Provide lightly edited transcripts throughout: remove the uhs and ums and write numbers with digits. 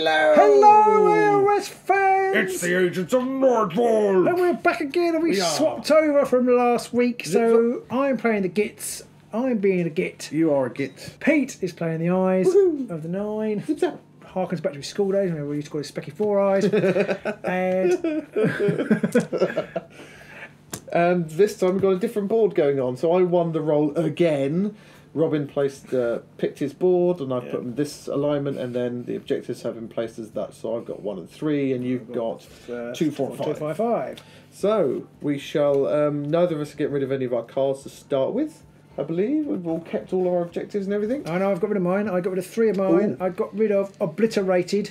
Hello, AOS fans! It's the agents of Nightvault! And we're back again, and we swapped over from last week. So I'm playing the Gits. I'm being a Git. You are a Git. Pete is playing the Eyes of the Nine. Harkens back to his school days when we used to call it Specky Four Eyes. And this time we've got a different board going on. So I won the roll again. Robin picked his board, and I put him this alignment, and then the objectives have been placed as that. So I've got 1 and 3, and you've got 2, 4, 5. 2, 5, 5. So we shall. Neither of us are getting rid of any of our cards to start with. I believe we've all kept all our objectives and everything. I know, I've got rid of mine. I got rid of 3 of mine. Ooh. I got rid of Obliterated.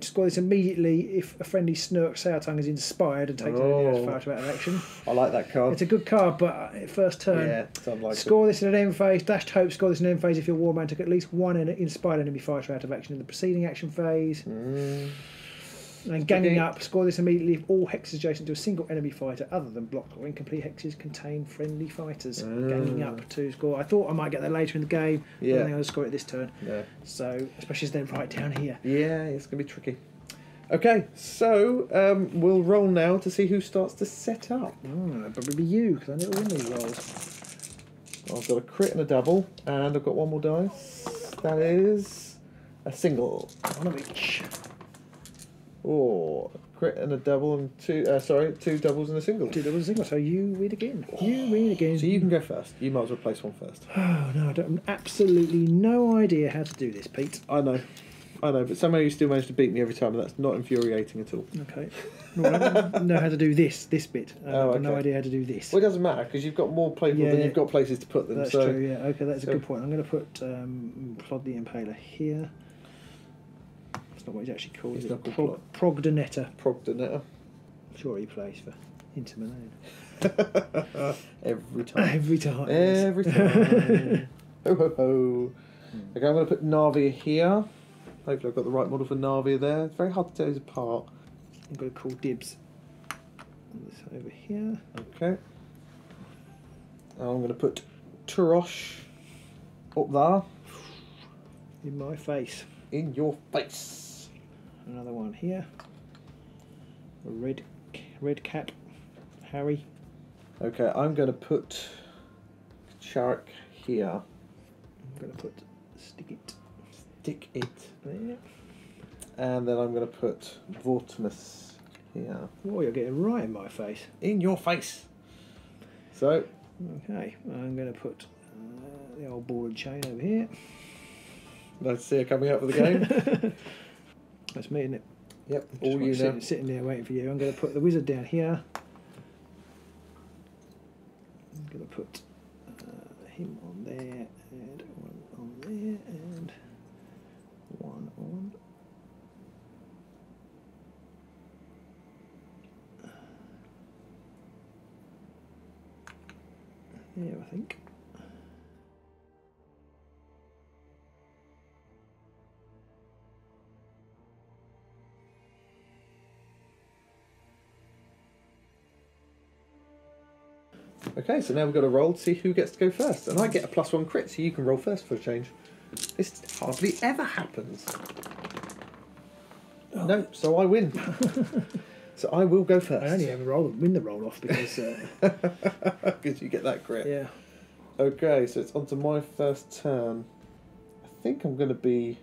Score this immediately if a friendly Snurk Sourtongue is inspired and takes an far out of action. I like that card. It's a good card, but first turn. Yeah, sounds like score this in an end phase. Dashed Hope, score this in an end phase if your warband took at least 1 inspired enemy fighter out of action in the preceding action phase. And ganging up, score this immediately if all hexes adjacent to a single enemy fighter other than blocked or incomplete hexes contain friendly fighters. Ganging up to score. I thought I might get that later in the game. But I think I'll score it this turn. Yeah. So, especially as they're right down here. Yeah, it's going to be tricky. Okay, so we'll roll now to see who starts to set up. It'll probably be you, because I never win these rolls. I've got a crit and a double, and I've got 1 more dice. That is a single. 1 of each. Oh, a crit and a double and 2 doubles and a single. 2 doubles and a single, so you win again. You win again. So you can go first. You might as well place one first. Oh no, I don't absolutely no idea how to do this, Pete. I know, but somehow you still manage to beat me every time, and that's not infuriating at all. Okay. Well, I don't know how to do this bit. I've got no okay. idea how to do this. Well, it doesn't matter, because you've got more playable than you've got places to put them. That's so. true, yeah. Okay, that's a good point. I'm going to put Plod the Impaler here. That's not what he's actually called. It's is not it? called Progdonetter. Progdonetter. Sure he plays for Inter Milan. Every time. Every time. Every time. Ho ho ho. Okay, I'm going to put Narvia here. Hopefully I've got the right model for Narvia there. It's very hard to tell these apart. I'm going to call dibs on this over here. Okay. I'm going to put Turosh up there. In my face. In your face. Another one here. A red cap. Harry. Okay, I'm going to put Charik here. I'm going to put Stick It there. And then I'm going to put Vortimus here. Oh, you're getting right in my face. In your face. So. Okay, I'm going to put the old ball and chain over here. Nice to see her coming out for the game. That's me, isn't it? Yep, all you know. Sitting there waiting for you. I'm going to put the wizard down here. I'm going to put him on there, and 1 on there, and 1 on. Yeah, I think. Okay, so now we've got to roll to see who gets to go first. And I get a +1 crit, so you can roll first for a change. This hardly ever happens. Oh. No, so I win. So I will go first. I only ever win the roll off because because you get that crit. Yeah. Okay, so it's on to my first turn. I think I'm going to be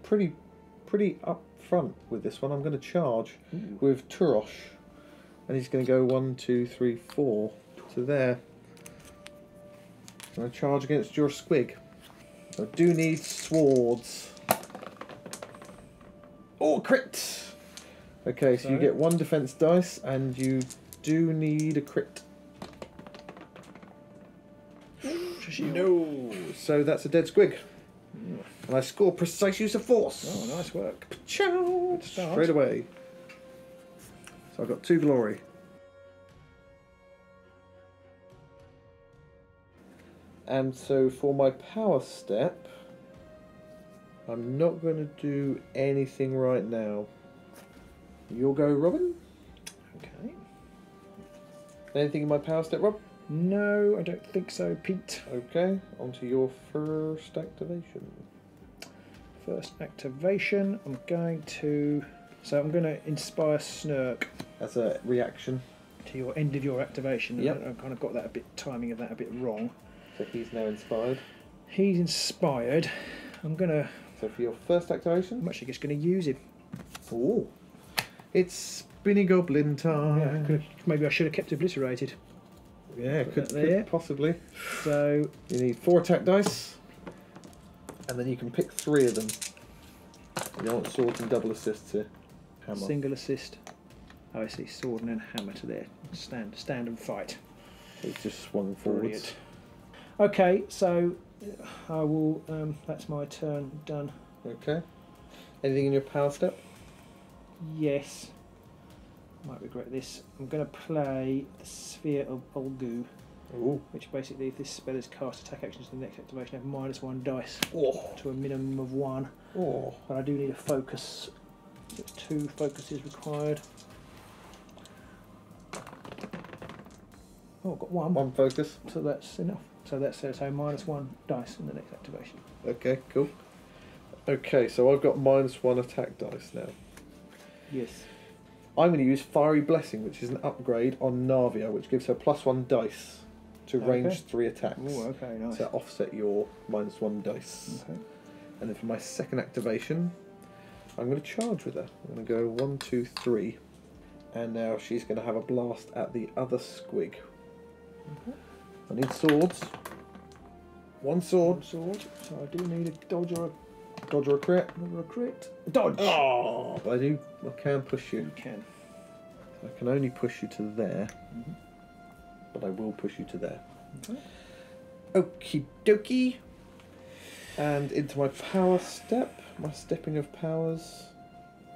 pretty up front with this one. I'm going to charge with Turosh, and he's going to go 1, 2, 3, 4 to there. I'm going to charge against your squig. I do need swords. Oh, crit! Okay, so you get 1 defense dice, and you do need a crit. No, so that's a dead squig. And I score precise use of force. Oh, nice work. Ciao! Straight away. So I've got 2 glory. And so for my power step, I'm not going to do anything right now. You'll go, Robin? Okay. Anything in my power step, Rob? No, I don't think so, Pete. Okay, on to your first activation. First activation, I'm going to inspire Snurk As a reaction. to your end of your activation. Yep. I kind of got that timing of that a bit wrong. So he's now inspired. He's inspired. So for your first activation? I'm actually just going to use him. Ooh. It's Spinny Goblin time. Yeah, maybe I should have kept obliterated. Yeah, could possibly. So you need 4 attack dice, and then you can pick 3 of them. You want swords and double assists here. Hammer. Single assist. Oh, I see. Sword and then hammer to there. Stand and fight. So it's just swung forwards. Brilliant. Okay, so I will. That's my turn done. Okay. Anything in your power step? Yes. Might regret this. I'm going to play the Sphere of Olgu, Ooh. which basically, if this spell is cast, attack actions to the next activation have -1 dice Oh. to a minimum of 1. Oh. But I do need a focus. There's 2 focuses required. Oh, I've got 1. 1 focus. So that's enough. So that's so -1 dice in the next activation. Okay, cool. Okay, so I've got -1 attack dice now. Yes. I'm going to use Fiery Blessing, which is an upgrade on Navia, which gives her +1 dice to range 3 attacks. Oh, okay, nice. To offset your -1 dice. Okay. And then for my second activation, I'm going to charge with her. I'm going to go 1, 2, 3. And now she's going to have a blast at the other squig. Okay. I need swords. 1 sword. So I do need a dodge or Dodge or a crit. a crit. Dodge! Oh, but I can push you. You can. I can only push you to there. Mhm. But I will push you to there. Okay. Okie dokie. And into my power step, my stepping of powers,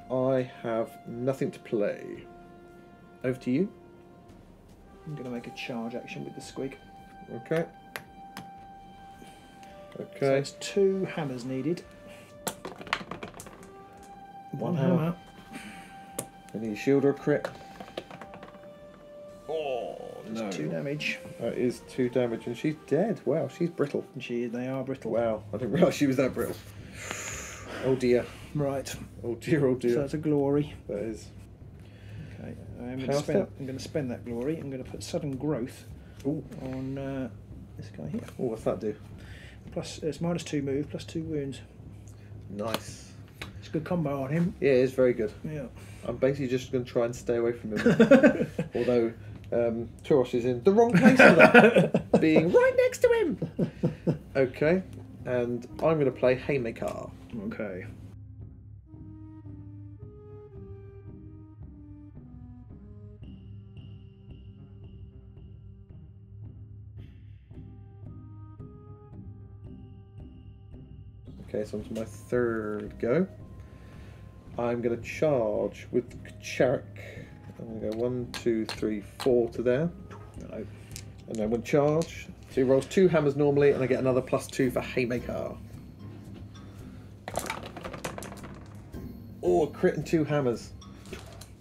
I have nothing to play. Over to you. I'm going to make a charge action with the squig. Okay. So Okay. it's 2 hammers needed. 1 hammer. hammer. I need a shield or a crit. Oh, no. That's 2 damage. That is 2 damage, and she's dead. Wow, she's brittle. And they are brittle. Wow, I didn't realise she was that brittle. Oh dear. Right. Oh dear, oh dear. So that's a glory. That is. Okay. I'm Power going step? to spend that glory. I'm going to put sudden growth Ooh. on this guy here. Oh, what's that do? Plus it's -2 move, +2 wounds. Nice. It's a good combo on him. Yeah, it's very good. Yeah. I'm basically just going to try and stay away from him. Although Turosh is in the wrong place for that, being right next to him. Okay, and I'm going to play Haymaker. Okay. Okay, so onto my third go. I'm going to charge with Charik. I'm going to go 1, 2, 3, 4 to there. Hello. And then when charge, so he rolls 2 hammers normally, and I get another +2 for Haymaker. Oh, a crit and 2 hammers.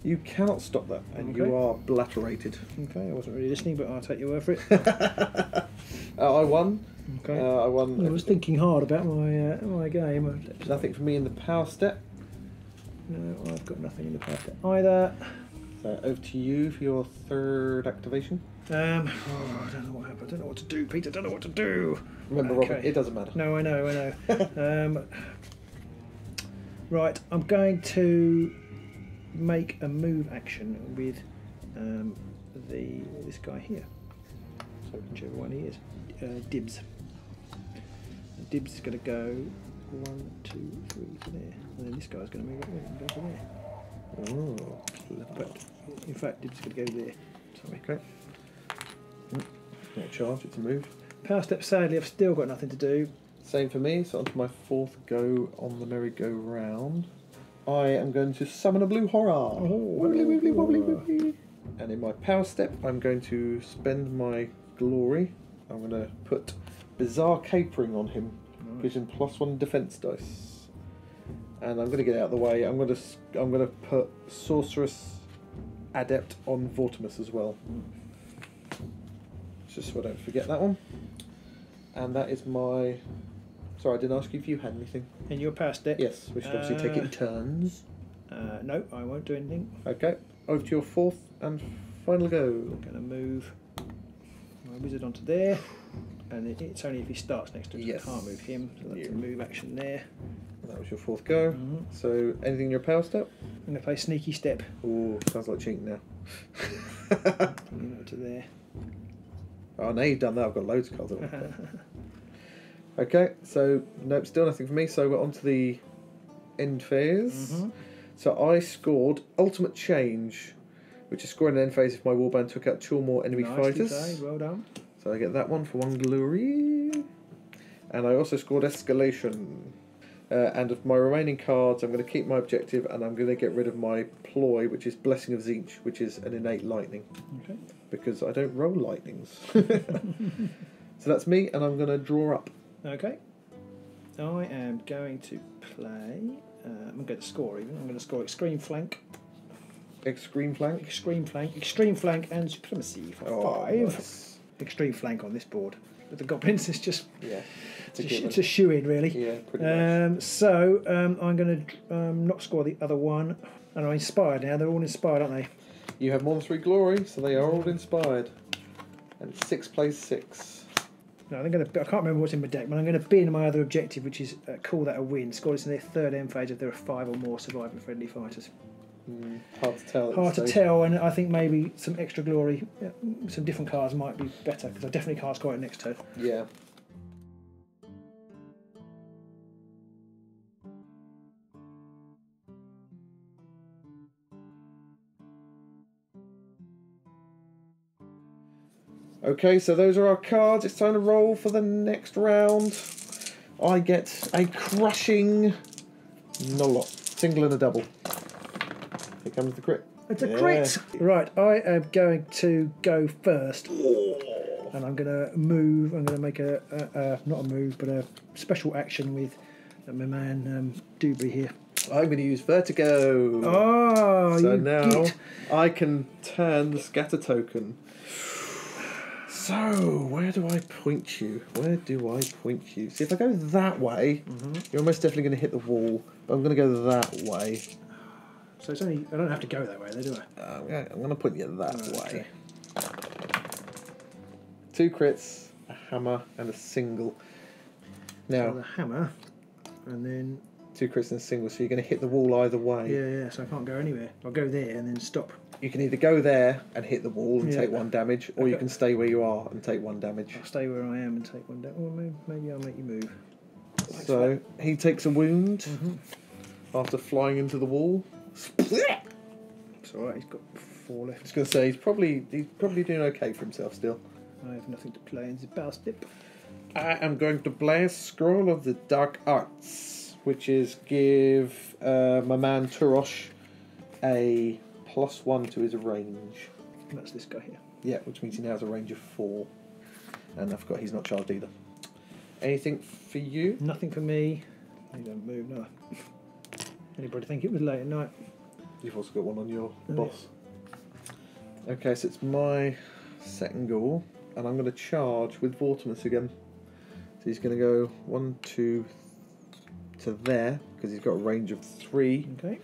You cannot stop that, and you are blaterated. Okay, I wasn't really listening, but I'll take your word for it. I won. Okay. I won. I was thinking hard about my game. Nothing for me in the power step. No, I've got nothing in the power step either. So over to you for your third activation. I don't know what happened. I don't know what to do, Peter. I don't know what to do. Remember, Okay. Robin, it doesn't matter. No, I know. Right, I'm going to make a move action with this guy here. So whichever one he is, Dibs. And Dibs is going to go 1, 2, 3 to there, and then this guy's going to move up there and go to there. Oh, But in fact, Dibs is going to go there. Sorry. okay. Not a charge, it's a move. Power step. Sadly, I've still got nothing to do. Same for me, so onto my fourth go on the merry-go-round. I am going to summon a blue horror. Wobbly, wobbly, wobbly, wobbly. And in my power step, I'm going to spend my glory. I'm going to put Bizarre Capering on him. Nice. Gives him +1 defense dice. And I'm going to get out of the way. I'm going to put Sorceress Adept on Vortimus as well. Just so I don't forget that one. And that is my Sorry, I didn't ask you if you had anything. In your power step? Yes, we should obviously take it in turns. No, I won't do anything. Okay, over to your fourth and final go. I'm going to move my wizard onto there, and it's only if he starts next to it. Yes. I can't move him, so that's a move action there. That was your fourth go. So, anything in your power step? I'm going to play sneaky step. Ooh, sounds like cheating now. Bring it to there. Oh, now you've done that, I've got loads of cards. Okay, so nope, still nothing for me. So we're on to the end phase. So I scored Ultimate Change, which is scoring an end phase if my warband took out 2 or more enemy fighters. Played. Well done. So I get that one for 1 glory. And I also scored Escalation. And of my remaining cards, I'm going to keep my objective, and I'm going to get rid of my ploy, which is Blessing of Tzeentch, which is an innate lightning. Okay. Because I don't roll lightnings. So that's me, and I'm going to draw up. Okay. I am going to play. I'm going to score even. I'm going to score Extreme Flank. Extreme Flank? Extreme Flank, and Supremacy for 5. Nice. Extreme Flank on this board. With the goblins, it's just. Yeah. It's a shoe-in, really. Yeah, pretty much. So I'm going to not score the other one. And I'm inspired now. They're all inspired, aren't they? You have more than 3 glory, so they are all inspired. And 6 plays 6. No, I can't remember what's in my deck, but I'm going to bin my other objective, which is call that a win. Score this in their 3rd end phase if there are 5 or more surviving friendly fighters. Hard to tell. Hard to tell, and I think maybe some extra glory, some different cards might be better, because I definitely can't score it next turn. Yeah. Okay, so those are our cards. It's time to roll for the next round. I get a crushing single and a double. Here comes the crit. It's a crit! Right, I am going to go first. And I'm going to move. I'm going to make not a move, but a special action with my man Dewberry here. I'm going to use Vertigo. Oh, so you now git. I can turn the scatter token. So, where do I point you? Where do I point you? See, if I go that way, you're almost definitely going to hit the wall. But I'm going to go that way. So it's only. I don't have to go that way, though, do I? I'm going to point you that way. Okay. 2 crits, a hammer, and a single. Now, So the hammer, and then. 2 crits and a single, so you're going to hit the wall either way. Yeah, so I can't go anywhere. I'll go there and then stop. You can either go there and hit the wall and Yeah. take 1 damage, or you can stay where you are and take 1 damage. I'll stay where I am and take 1 down. Or maybe I'll make you move. So he takes a wound after flying into the wall. It's alright, he's got 4 I left. was going to say he's probably doing okay for himself still. I have nothing to play in the power step. I am going to play Scroll of the Dark Arts, which is give my man Turosh a +1 to his range. And that's this guy here. Yeah, which means he now has a range of 4. And I forgot he's not charged either. Anything for you? Nothing for me. He don't move, no. Anybody think it was late at night? You've also got 1 on your boss. Okay, so it's my second goal, and I'm going to charge with Vortimus again. So he's going to go 1, 2 to there, because he's got a range of 3. Okay.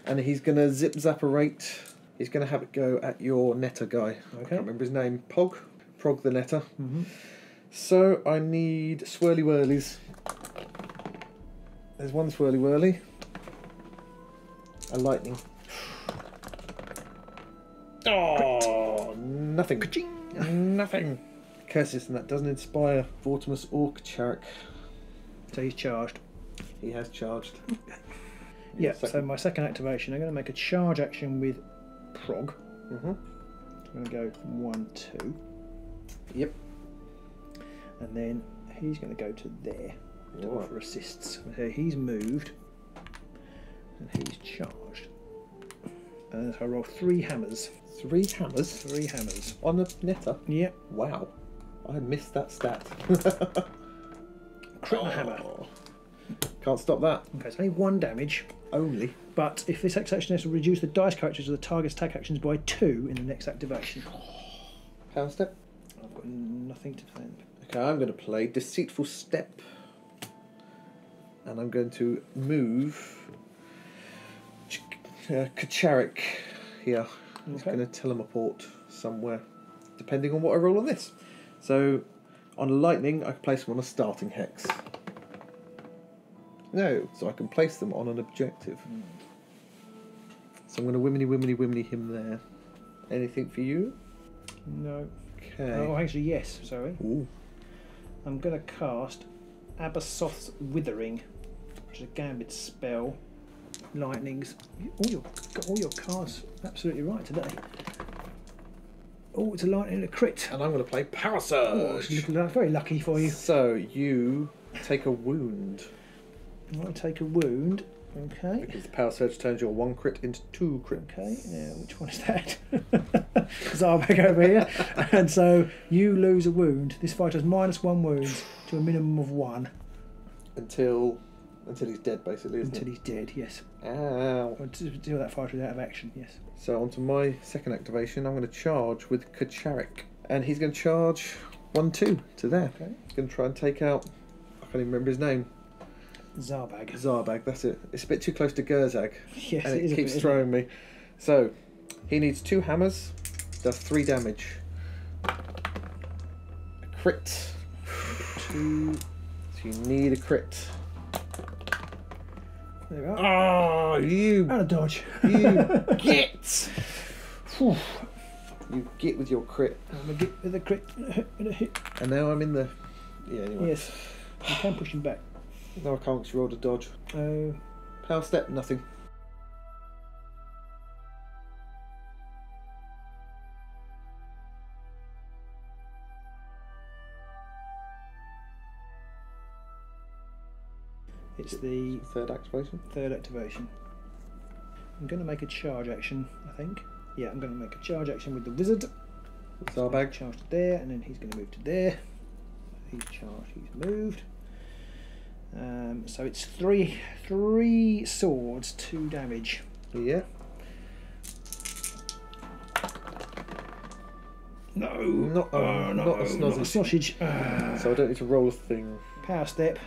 And he's going to zip-zapparate. He's going to have it go at your netter guy. I can't remember his name. Prog the netter. So I need swirly whirlies. There's 1 swirly whirly. A lightning. Oh, nothing. Nothing. Curses, and that doesn't inspire Vortimus Orc-Charik. So he's charged. He has charged. Yeah, so my second activation, I'm going to make a charge action with Prog. I'm going to go 1, 2. Yep. And then he's going to go to there to offer assists. So he's moved. And he's charged. And so I roll 3 hammers. 3 hammers? 3 hammers. On a netter? Yep. Wow. I missed that stat. Crit and a hammer. Can't stop that. Okay, it's only 1 damage. Only. But if this action is to reduce the dice characters of the target's attack actions by 2 in the next activation. Power step. I've got nothing to defend. Okay, I'm going to play Deceitful Step. And I'm going to move Kacharik here. He's going to teleport somewhere, depending on what I roll on this. So, on lightning, I can place them on a starting hex. No, so I can place them on an objective. So I'm going to wiminy him there. Anything for you? No. Okay. Oh, actually, yes. Sorry. Ooh. I'm going to cast Abassoth's Withering, which is a gambit spell. Lightnings. Got all your cards absolutely right today. Oh, it's a lightning and a crit. And I'm going to play Power Oh, Surge. very lucky for you. So you take a wound. I'll take a wound. Okay. Because the Power Surge turns your 1 crit into 2 crits. Okay, now which one is that? Zarbag over here. And so you lose a wound. This fighter has -1 wound to a minimum of 1. Until he's dead, basically, isn't Until it? he's dead, yes. Ow. Until that fighter is out of action, yes. So onto my second activation, I'm going to charge with Kacharik. And he's going to charge 1-2 to there. Okay. He's going to try and take out, I can't even remember his name. Zarbag. Zarbag, that's it. It's a bit too close to Gerzag. Yes, and it is it a keeps bit, throwing me. So, he needs 2 hammers, does 3 damage. A crit. 2. So you need a crit. There we are. Oh, you And a dodge. get! Whew. You get with your crit. I'm going to get with a crit and a hit. And now I'm in the... Yeah, anyway. Yes. You can push him back. No, I can't because you rolled a dodge. Oh. Power step, nothing. It's the Third activation. third activation. I'm going to make a charge action, I think. Yeah, I'm going to make a charge action with the wizard. Zarbag. Charge to there, and then he's going to move to there. He's charged, he's moved. So it's three swords, 2 damage. Yeah. No, Not a not a sausage. sausage. So I don't need to roll a thing. Power step.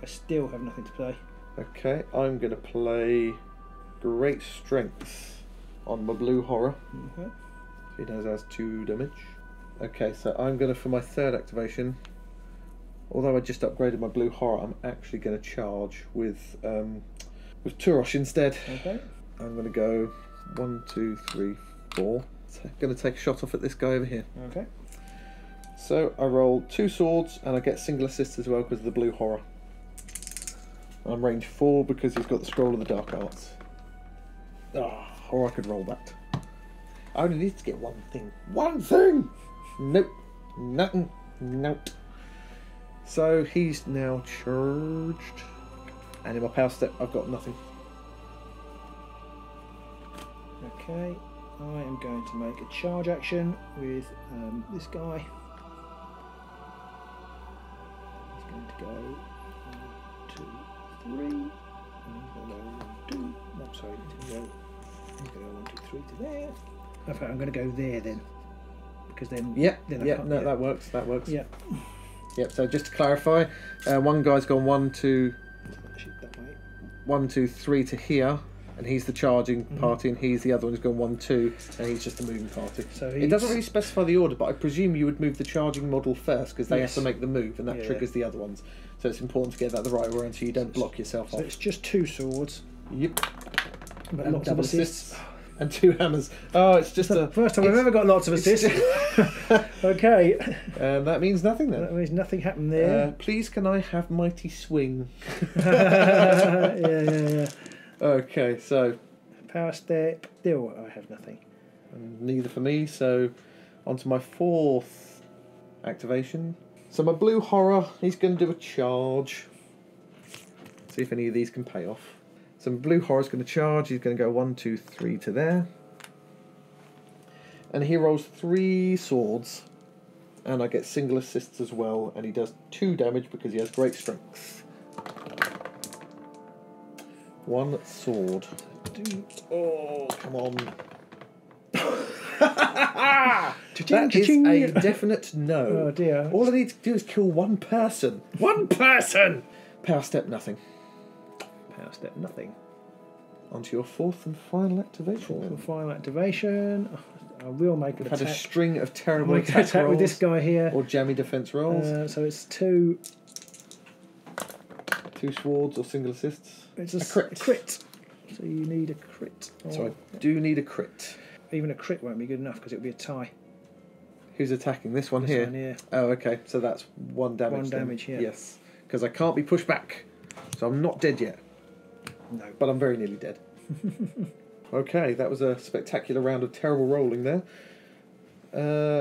I still have nothing to play. Okay, I'm going to play Great Strength on my blue horror. Okay. He does has 2 damage. Okay, so I'm going to, for my third activation, although I just upgraded my blue horror, I'm actually going to charge with Turosh instead. Okay. I'm going to go 1, 2, 3, 4. So I'm going to take a shot off at this guy over here. Okay. So I roll 2 swords and I get single assist as well because of the blue horror. I'm range 4 because he's got the scroll of the dark arts. Ah, or I could roll that. I only need to get 1 thing. 1 thing! Nope. Nothing. Nope. So he's now charged. And in my power step, I've got nothing. Okay. I am going to make a charge action with this guy. He's going to go 1, 2, 3. And he's going to go 1, 2. No, sorry. He's going to go 1, 2, 3 to there. Okay, I'm going to go there then. Because then... Yep, then yep, no, that works, that works. Yeah. Yep, so just to clarify, one guy's gone 1, 2, That way. 1, 2, 3 to here, and he's the charging party, and he's the other one who's gone 1, 2, and he's just the moving party. So it doesn't really specify the order, but I presume you would move the charging model first, because they Yes. have to make the move, and that triggers the other ones. So it's important to get that the right way around so you don't block yourself So off. it's just 2 swords, Yep. but And lots of double assists. And 2 hammers. Oh, it's just The a... first time I've ever got lots of assists. Okay. And that means nothing then. That means nothing happened there. Please can I have Mighty Swing? Yeah. Okay, so... Power step. Still, I have nothing. Neither for me, so onto my 4th activation. So my blue horror, he's going to do a charge. See if any of these can pay off. So my blue horror's going to charge. He's going to go 1, 2, 3 to there. And he rolls 3 swords. And I get single assists as well. And he does 2 damage because he has great strength. 1 sword. Oh, come on. That is a definite no. Oh dear. All I need to do is kill 1 person. 1 person! Power step, nothing. Power step, nothing. Onto your fourth and final activation. Fourth and final activation. I will make an We've attack. had a string of terrible I'll make an attack rolls with this guy here. or jammy defense rolls. So it's 2. 2 swords or single assists. It's a crit. A crit. So you need a crit. So I do need a crit. Even a crit won't be good enough because it'll be a tie. Who's attacking? This one here? One here. Oh, okay. So that's 1 damage. 1 damage, yeah. Yes. Because I can't be pushed back. So I'm not dead yet. No. But I'm very nearly dead. Okay, that was a spectacular round of terrible rolling there.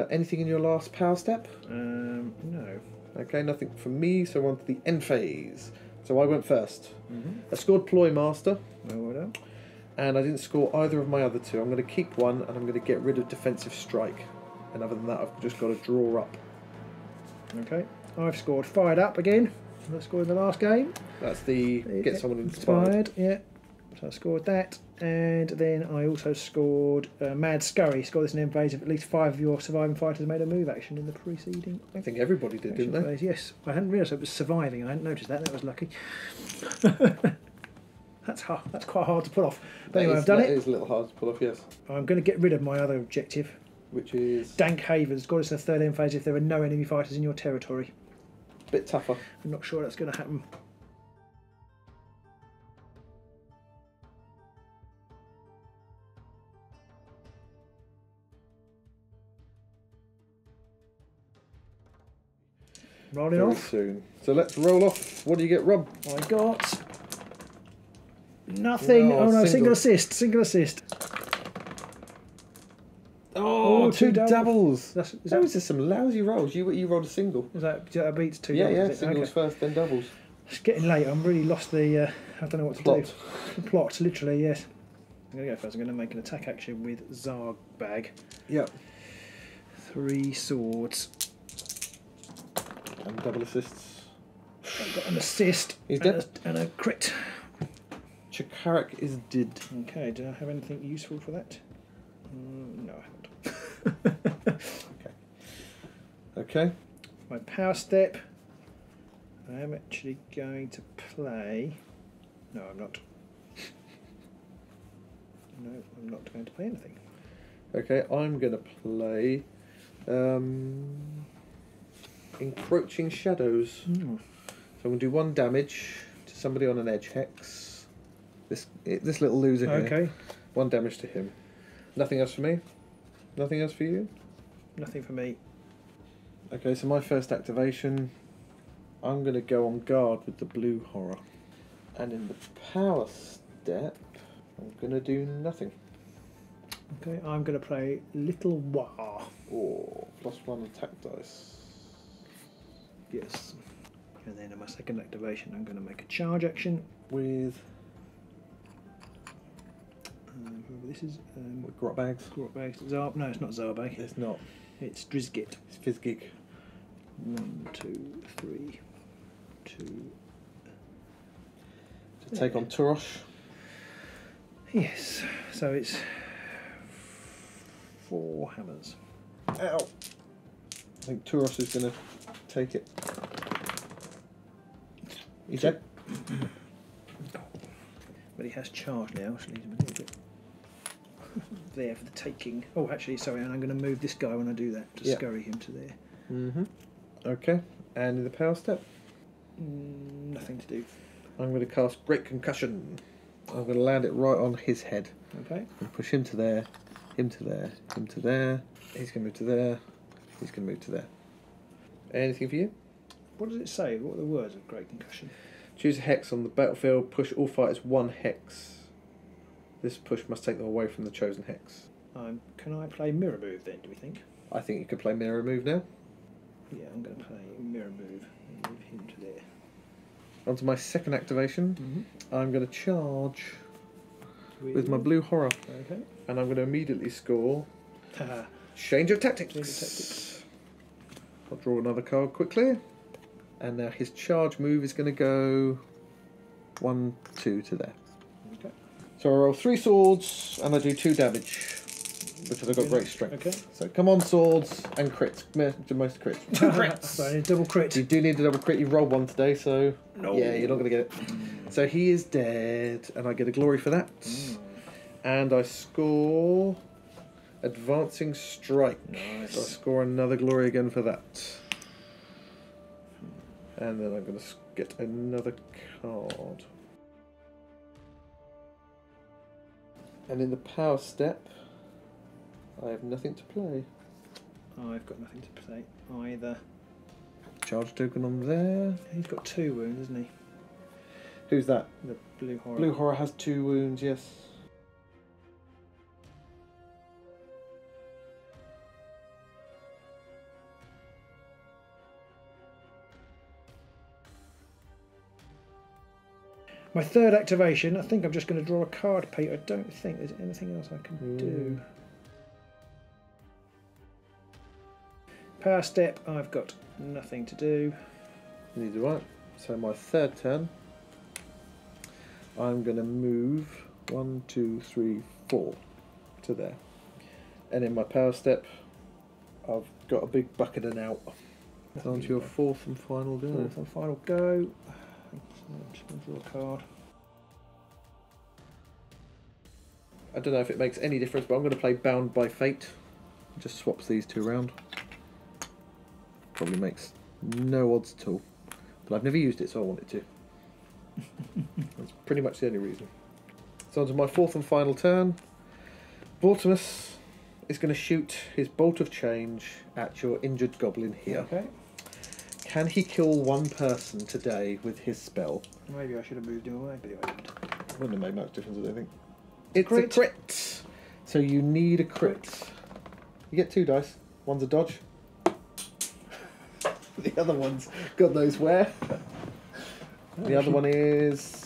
Anything in your last power step? No. Okay, nothing for me, so we're on to the end phase. So I went first. I scored Ploy Master. Well done. And I didn't score either of my other 2. I'm going to keep 1 and I'm going to get rid of Defensive Strike. And other than that, I've just got to draw up. Okay. I've scored Fired Up again. I scored in the last game. That's the get someone inspired. Yeah. So I scored that. And then I also scored Mad Scurry. Scored this in an phase of at least 5 of your surviving fighters made a move action in the preceding. I think everybody did, didn't they? Phase. Yes. I hadn't realised it was surviving. I hadn't noticed that. That was lucky. That's hard. That's quite hard to pull off. But anyway, I've done it. It is a little hard to pull off, yes. I'm going to get rid of my other objective. Which is? Dank Havens. Scored this in the third end phase if there are no enemy fighters in your territory. A bit tougher. I'm not sure that's going to happen. Rolling Very off. soon. So let's roll off. What do you get, Rob? I got nothing. No, Oh no, single. single assist. Single assist. Oh, two doubles. Is Those are some lousy rolls. You rolled a single. that beats 2 Yeah, doubles? yeah. Singles first, then doubles. It's getting late. I'm really lost the. I don't know what to Plot. do. The plot, literally, yes. I'm going to go first. I'm going to make an attack action with Zarbag. Yep. 3 swords. And double assists. I've got an assist. He's and dead. And a crit. Chikarak is dead. Okay, do I have anything useful for that? No, I haven't. Okay. My power step. I am actually going to play. No, I'm not. No, I'm not going to play anything. Okay, I'm going to play Encroaching Shadows. So I'm going to do 1 damage to somebody on an edge hex. This little loser here. Okay. 1 damage to him. Nothing else for me? Nothing else for you? Nothing for me. Okay, so my first activation, I'm going to go on guard with the blue horror. And in the power step, I'm going to do nothing. Okay, I'm going to play Little War. Oh, +1 attack dice. Yes. And then in my second activation, I'm going to make a charge action. With Whoever this is. grot bags. No, it's not Zarbag. It's not. It's Drizgit. It's Fizzgig. 1, 2, 3, 2. To take on Turosh. Yes. So it's 4 hammers. Ow! I think Turosh is going to take it. He's dead. But he has charge now, which leaves him a little bit there for the taking. Oh, actually, sorry, and I'm going to move this guy when I do that to scurry him to there. Okay, and in the power step? Nothing to do. I'm going to cast Great Concussion. I'm going to land it right on his head. Okay. And push him to there, him to there, him to there. He's going to move to there. He's going to move to there. Anything for you? What does it say? What are the words of Great Concussion? Choose a hex on the battlefield. Push all fighters 1 hex. This push must take them away from the chosen hex. Can I play Mirror Move then, do we think? I think you could play Mirror Move now. Yeah, I'm going to play Mirror Move and move him to there. On to my second activation. I'm going to charge with my blue horror. Okay. And I'm going to immediately score Change of Tactics. Change of Tactics. I'll draw another card quickly. And now his charge move is going to go 1, 2 to there. Okay. So I roll 3 swords and I do 2 damage. because I've got great strength. Okay. So come on, swords and crits. Most crits. 2 crits. So I need a double crit. You do need a double crit. You rolled 1 today, so No. yeah, you're not going to get it. So he is dead, and I get a glory for that. And I score advancing strike. Nice. So I score another glory again for that. And then I'm going to get another card. And in the power step, I have nothing to play. I've got nothing to play either. Charge token on there. He's got 2 wounds, isn't he? Who's that? The blue horror. Blue Horror has 2 wounds, yes. My third activation, I think I'm just going to draw a card, Pete. I don't think there's anything else I can do. Power step, I've got nothing to do. Neither do I. So my third turn, I'm going to move 1, 2, 3, 4 to there. And in my power step, I've got a big bucket and out. So on to your 4th and final go. 4th and final go. I'm just going to draw a card. I don't know if it makes any difference, but I'm going to play Bound by Fate. Just swaps these 2 around. Probably makes no odds at all. But I've never used it, so I wanted to. That's pretty much the only reason. So on to my 4th and final turn. Vortimus is going to shoot his bolt of change at your injured goblin here. Okay. Can he kill 1 person today with his spell? Maybe I should have moved him away, but I didn't. Wouldn't have made much difference, I don't think. It's Crit. a crit! So you need a crit. You get 2 dice. One's a dodge. The other one's God knows where. The other one is...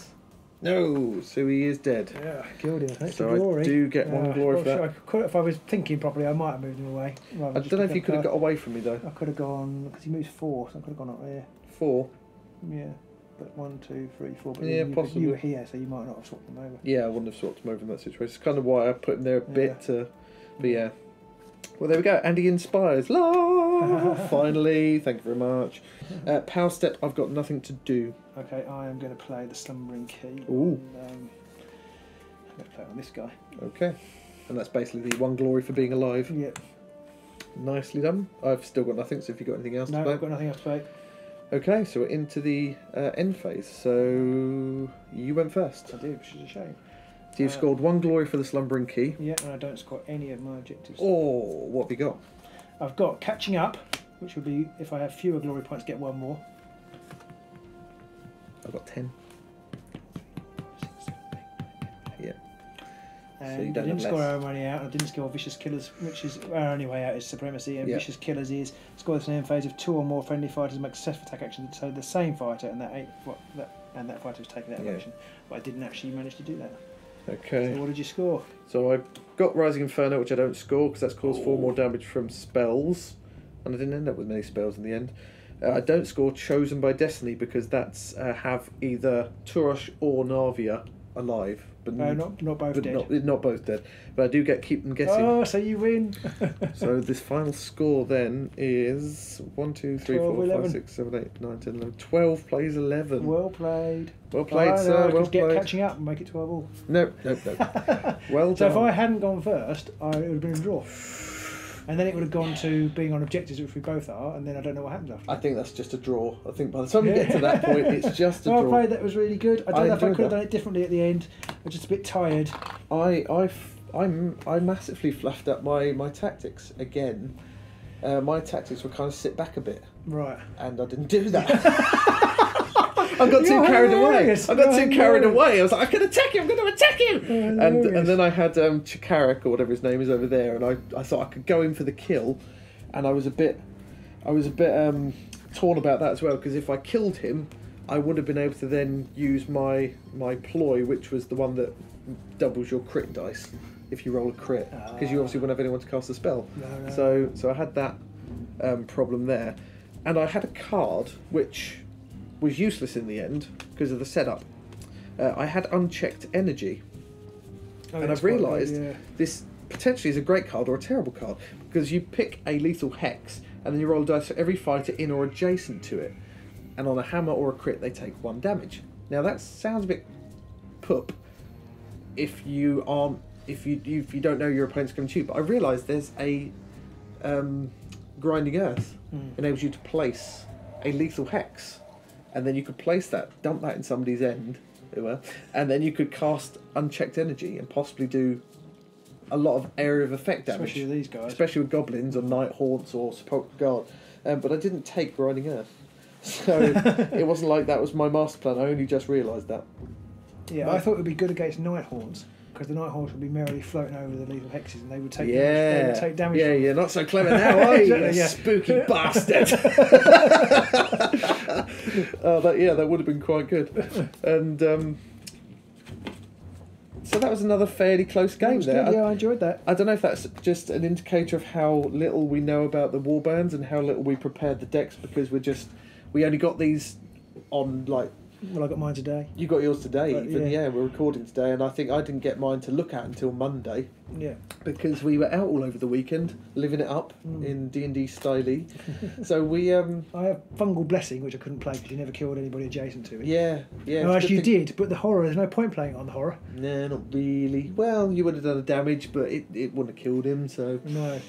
No, so he is dead. Yeah, killed him. That's So a glory. I do get 1 glory for that. I could, if I was thinking properly, I might have moved him away. I don't know if you could have got away from me though. I could have gone, because he moves 4, so I could have gone up there. 4? Yeah, but 1, 2, 3, 4. But Yeah, possibly. You were here, so you might not have swapped them over. Yeah, I wouldn't have swapped him over in that situation. It's kind of why I put him there a bit to... But yeah. Well, there we go. And he inspires. La! Finally. Thank you very much. Power step, I've got nothing to do. Okay, I am going to play the Slumbering Key. Ooh. I'm going to play it on this guy. Okay. And that's basically the 1 glory for being alive. Yep. Nicely done. I've still got nothing, so if you've got anything else to No, play. I've got nothing else to play. Okay, so we're into the end phase. So you went first. I did, which is a shame. So you've scored 1 glory for the Slumbering Key. Yeah, and I don't score any of my objectives. Oh, what have you got? I've got Catching Up, which would be, if I have fewer glory points, get 1 more. I've got 10. Yeah. And So you I don't didn't have score less. our money out. I didn't score Vicious Killers, which is our only way out is Supremacy. And Yeah. Vicious Killers is score this in phase of 2 or more friendly fighters make successful attack action. So the same fighter and that fighter was taken out of action. But I didn't actually manage to do that. Okay. So what did you score? So I got Rising Inferno, which I don't score because that's caused 4 more damage from spells, and I didn't end up with many spells in the end. I don't score Chosen by Destiny because that's have either Turosh or Narvia alive, but No, not both dead. not both dead. But I do get Keep Them Guessing. Oh, so you win. So this final score then is 1, 2, 3, 12, 4, 11. 5, 6, 7, 8, 9, 10, 11. 12 plays 11. Well played. Well played, sir. Well Get played. Catching Up and make it 12 all. No. Well So done. if I hadn't gone first, it would have been a draw. And then it would have gone to being on objectives, which we both are, and then I don't know what happens after. I think that's just a draw. I think by the time we get to that point, it's just a Well draw. played, that was really good. I don't know if I enjoyed could have that. done it differently at the end. I'm just a bit tired. I massively fluffed up my tactics again. My tactics were kind of sit back a bit, Right. and I didn't do that. I got too carried away. hilarious. I got You're too carried hilarious. away. I was like, I can attack him. I'm going to attack him. And then I had Chikarik or whatever his name is over there, and I thought I could go in for the kill, and I was a bit torn about that as well because if I killed him, I would have been able to then use my ploy, which was the one that doubles your crit dice if you roll a crit, because you obviously wouldn't have anyone to cast a spell. No. So I had that problem there, and I had a card which was useless in the end because of the setup. I had unchecked energy, and I've realised this potentially is a great card or a terrible card, because you pick a lethal hex and then you roll a dice for every fighter in or adjacent to it, and on a hammer or a crit they take 1 damage. Now that sounds a bit poop if you don't know your opponent's going to shoot, but I realise there's a grinding earth enables you to place a lethal hex, and then you could place that, dump that in somebody's end, and then you could cast unchecked energy and possibly do a lot of area of effect damage. Especially with these guys. Especially with goblins or night haunts or sepulchral guard. But I didn't take grinding earth, so it wasn't like that was my master plan. I only just realised that. Yeah, I thought it would be good against night haunts, because the night haunts would be merrily floating over the lethal hexes and they would take damage. They would take damage. Yeah, you're not so clever now, are you? Exactly, yeah. Spooky bastard. That would have been quite good. And so that was another fairly close game there. Good, yeah, I enjoyed that. I don't know if that's just an indicator of how little we know about the warbands and how little we prepared the decks, because we only got these on like. Well, I got mine today. You got yours today, But, even. Yeah, we're recording today, and I think I didn't get mine to look at until Monday. Yeah. Because we were out all over the weekend, living it up in D&D style. So we... I have Fungal Blessing, which I couldn't play because you never killed anybody adjacent to it. Yeah. No, actually you did, but the horror, there's no point playing it on the horror. No, not really. Well, you would have done a damage, but it wouldn't have killed him, so... No.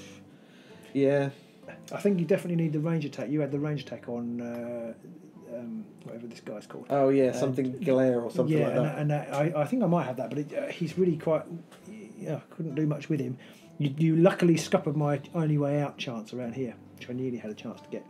Yeah. I think you definitely need the range attack. You had the range attack on... whatever this guy's called. Oh yeah, something glare or something like that. And I think I might have that, but he's really quite. Yeah, I couldn't do much with him. You luckily scuppered my only way out chance around here, which I nearly had a chance to get.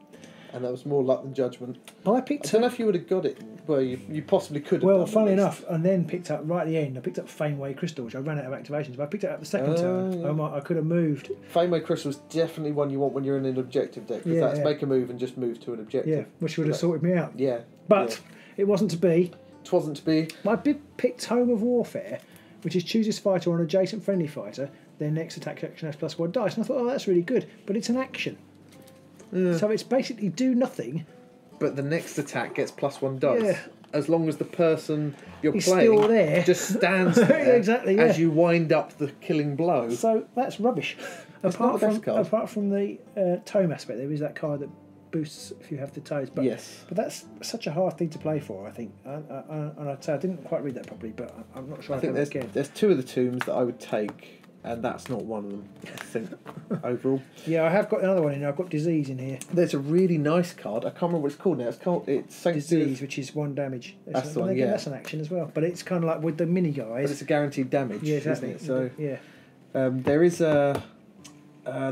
And that was more luck than judgment. Well, I don't know if you would have got it. Well, you possibly could have. Well, funnily enough, and then picked up right at the end. I picked up Fameway Crystal, which I ran out of activations. But I picked it up the second turn. Yeah. I could have moved. Fameway Crystal is definitely one you want when you're in an objective deck, because that's make a move and just move to an objective. Yeah, which would have sorted me out. Yeah, but it wasn't to be. It wasn't to be. I picked Home of Warfare, which is choose this fighter or an adjacent friendly fighter. Their next attack action has +1 dice, and I thought, oh, that's really good. But it's an action, so it's basically do nothing. But the next attack gets +1 dice. Yeah. As long as the person you're He's playing still there. just stands there Exactly, as you wind up the killing blow. So that's rubbish. It's not the best card. Apart from the tome aspect, there is that card that boosts if you have the toes. But, yes. But that's such a hard thing to play for, I think. And I'd say I didn't quite read that properly, but I'm not sure. I think there's 2 of the tombs that I would take, and that's not one of them, I think, overall. Yeah, I have got another one in there. I've got Disease in here. There's a really nice card. I can't remember what it's called now. It's Saint Disease, which is 1 damage. That's the one, yeah. That's an action as well. But it's kind of like with the mini guys. But it's a guaranteed damage, yeah, exactly. isn't it? So, yeah.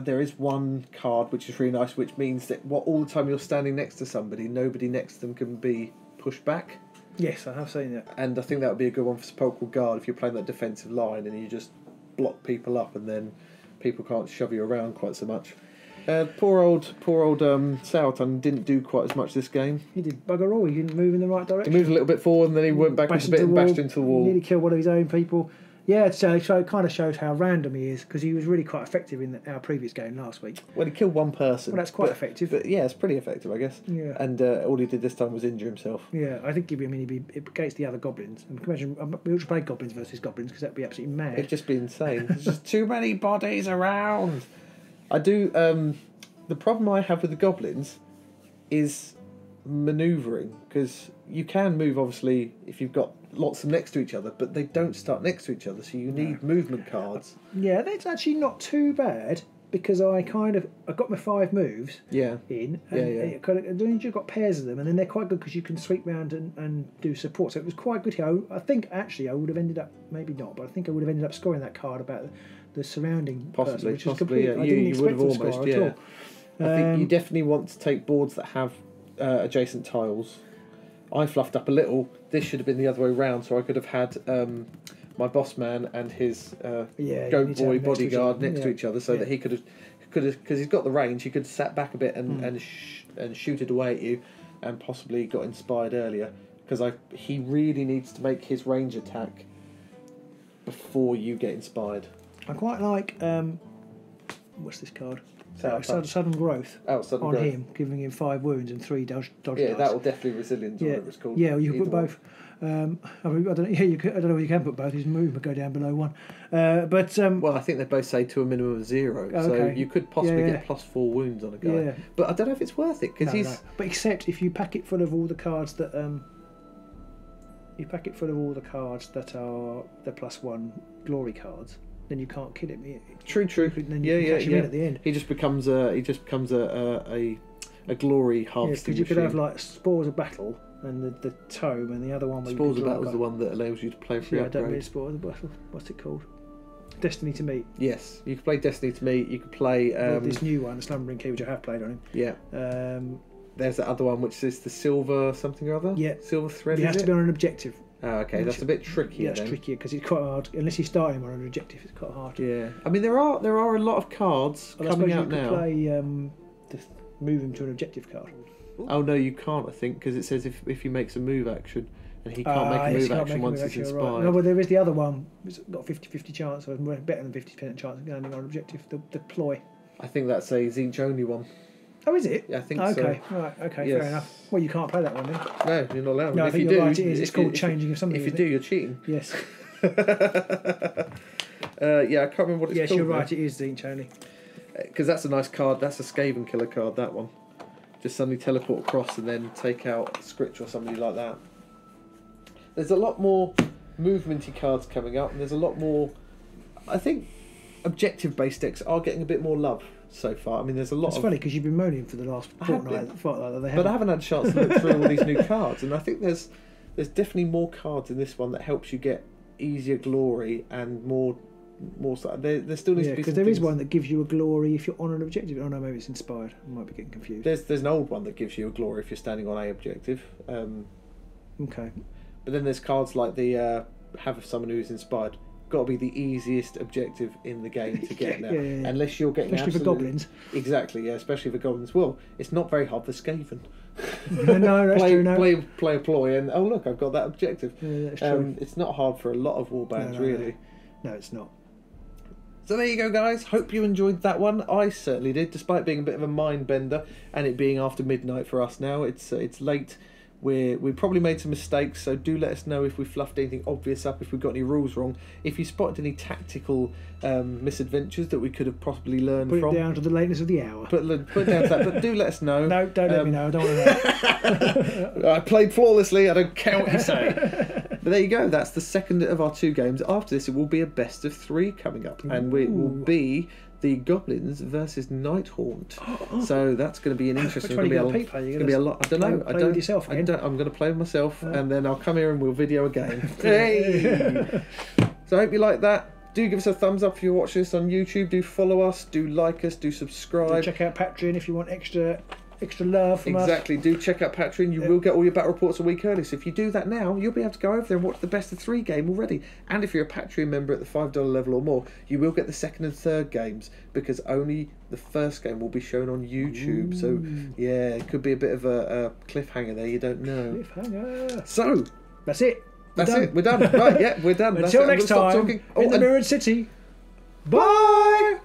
There is one card which is really nice, which means that all the time you're standing next to somebody, nobody next to them can be pushed back. Yes, I have seen that. And I think that would be a good one for Sepulchral Guard if you're playing that defensive line and you just block people up, and then people can't shove you around quite so much. Poor old Sauerton didn't do quite as much this game. He did bugger all. He didn't move in the right direction. He moved a little bit forward and then he went backwards a bit and bashed into the wall. He nearly killed one of his own people. Yeah, so it kind of shows how random he is, because he was really quite effective in our previous game last week. Well, he killed one person. Well, that's quite effective. But yeah, it's pretty effective, I guess. Yeah. And all he did this time was injure himself. Yeah, I think he'd be against the other goblins. And imagine we ought to play goblins versus goblins, because that'd be absolutely mad. It'd just be insane. There's just too many bodies around. I do. The problem I have with the goblins is manoeuvring, because you can move obviously if you've got lots of them next to each other, but they don't start next to each other, so you need movement cards. Yeah, that's actually not too bad, because I got my 5 moves in. And you've got pairs of them, and then they're quite good because you can sweep round and do support. So it was quite good here. I think actually I would have ended up, maybe not, but I think I would have ended up scoring that card about the surrounding person, which was completely. Yeah. I didn't you expect would have to almost, score yeah. at all. I think you definitely want to take boards that have adjacent tiles. I fluffed up a little. This should have been the other way round, so I could have had my boss man and his goat boy bodyguard next to each other, so that he could have, because he's got the range, he could have sat back a bit and shoot it away at you, and possibly got inspired earlier. Because he really needs to make his range attack before you get inspired. I quite like what's this card? Sudden growth sudden on growth. him, giving him 5 wounds and 3 dodge Yeah, dice. that will definitely resilience, or whatever it's called. Yeah, you can put Either one. both. I mean, I don't know. Yeah, you can, I don't know if you can put both. His movement would go down below 1. But Well, I think they both say to a minimum of 0, so okay. you could possibly Yeah. get +4 wounds on a guy. Yeah. But I don't know if it's worth it because no. But except if you pack it full of all the cards that are the +1 glory cards, then you can't kill him. True. Then you can catch him in at the end. He just becomes a glory Yeah, harvesting because you could machine. have like Spores of Battle and the Tome, and the other one. Spores of Battle is the one that allows you to play free I don't upgrade. mean Spores of Battle. What's it called? Destiny to Meet. Yes, you can play Destiny to Meet. You can play this new one, the Slumbering Key, which I have played on him. Yeah. There's that other one which is the silver something or other. Yeah. Silver thread. He has to be on an objective. Oh, okay, that's a bit trickier. Yeah, it's then. trickier because it's quite hard. Unless you start him on an objective, it's quite hard. Yeah, I mean there are a lot of cards coming out now. I suppose you could play move him to an objective card. Oh no, you can't. I think because it says if he makes a move action, and he can't make a move action once he's inspired. Right. No, but there is the other one. It's got a 50-50 chance, or better than 50% chance of landing on an objective. The ploy. I think that's a Zinch only one. Oh, is it? Yeah, I think so. Okay, right, okay, Yes. fair enough. Well, you can't play that one then. No, you're not allowed. No, I if think you you're do, right. It is. It's called changing of something. If you do, you're cheating. Yes. Yeah, I can't remember what it's called. Yes, you're right. It is Zinch only. Because that's a nice card. That's a Skaven killer card. That one. Just suddenly teleport across and then take out Scritch or somebody like that. There's a lot more movementy cards coming up, and there's a lot more. I think objective-based decks are getting a bit more love so far. I mean, there's a lot. It's funny because you've been moaning for the last fortnight that they but I haven't had a chance to look through all these new cards, and I think there's definitely more cards in this one that helps you get easier glory and more. There still needs to be because there is one that gives you a glory if you're on an objective. Oh no, maybe it's inspired. I might be getting confused. There's an old one that gives you a glory if you're standing on a objective. Okay. But then there's cards like the have someone who's inspired. Got to be the easiest objective in the game to get now, yeah. Unless you're getting especially for goblins. Exactly, yeah, especially for goblins. Well, it's not very hard for Skaven. No, that's true. No. Play a ploy, and oh look, I've got that objective. Yeah, that's true. It's not hard for a lot of warbands, really. No, it's not. So there you go, guys. Hope you enjoyed that one. I certainly did, despite being a bit of a mind bender and it being after midnight for us now. It's late. We probably made some mistakes, so do let us know if we fluffed anything obvious up, if we got any rules wrong, if you spotted any tactical misadventures that we could have possibly learned from. Put it down to the lateness of the hour. Put it down to that, but do let us know. No, don't let me know. I don't want to know. I played flawlessly. I don't care what you say. But there you go. That's the second of our 2 games. After this, it will be a best of 3 coming up, and it will be the Goblins versus Nightvault. So that's going to be an interesting. Which one are you It's going going to be a lot. I don't know. Play with yourself again? I'm going to play with myself, and then I'll come here and we'll video a game. Hey! So I hope you like that. Do give us a thumbs up if you're watching this on YouTube. Do follow us. Do like us. Do subscribe. Check out Patreon if you want extra love from us. Exactly. Do check out Patreon. You will get all your battle reports a week early. So if you do that now, you'll be able to go over there and watch the best of 3 game already. And if you're a Patreon member at the $5 level or more, you will get the 2nd and 3rd games, because only the 1st game will be shown on YouTube. So yeah, it could be a bit of a cliffhanger there. You don't know. Cliffhanger. So that's it. We're done. Right, yeah, we're done. Until next time, in the Mirrored City. Bye!